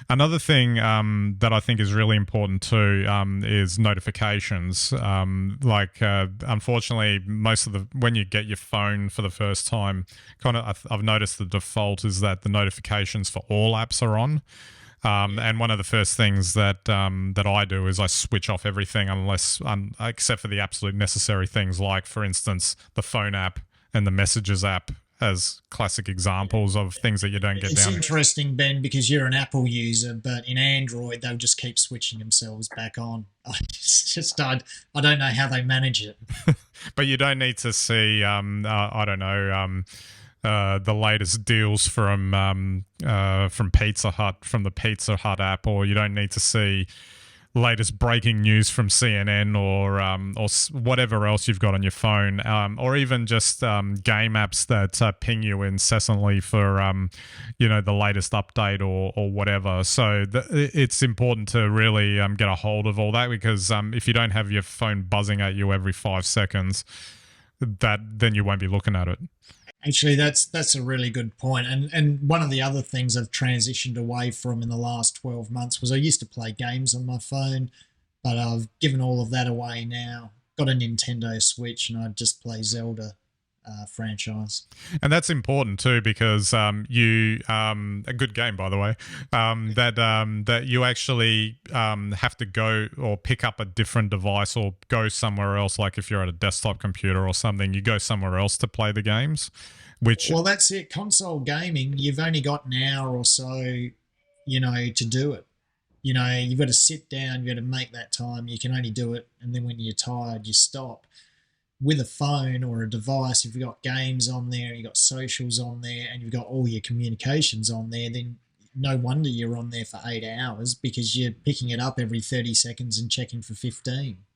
Another thing that I think is really important too is notifications. Unfortunately, most of the when you get your phone for the first time, I've noticed the default is that the notifications for all apps are on. And one of the first things that I do is I switch off everything except for the absolute necessary things, like, for instance, the phone app and the messages app as classic examples of things that you don't get It's down. interesting, Ben, because you're an Apple user, but in Android they'll just keep switching themselves back on. I don't know how they manage it. But you don't need to see, I don't know, the latest deals from Pizza Hut, from the Pizza Hut app, or you don't need to see latest breaking news from CNN or whatever else you've got on your phone, or even just game apps that ping you incessantly for the latest update or whatever. So it's important to really get a hold of all that, because if you don't have your phone buzzing at you every 5 seconds, then you won't be looking at it. Actually, that's a really good point. And one of the other things I've transitioned away from in the last 12 months was I used to play games on my phone, but I've given all of that away now. Got a Nintendo Switch, and I just play Zelda franchise. And that's important too, because you a good game, by the way, that you actually have to go or pick up a different device or go somewhere else. Like if you're at a desktop computer or something, you go somewhere else to play the games, which Well, that's it. Console gaming, you've only got an hour or so, to do it. You've got to sit down, you've got to make that time. You can only do it, and then when you're tired, you stop. With a phone or a device, if you've got games on there, you've got socials on there, and you've got all your communications on there, then no wonder you're on there for 8 hours, because you're picking it up every 30 seconds and checking for 15.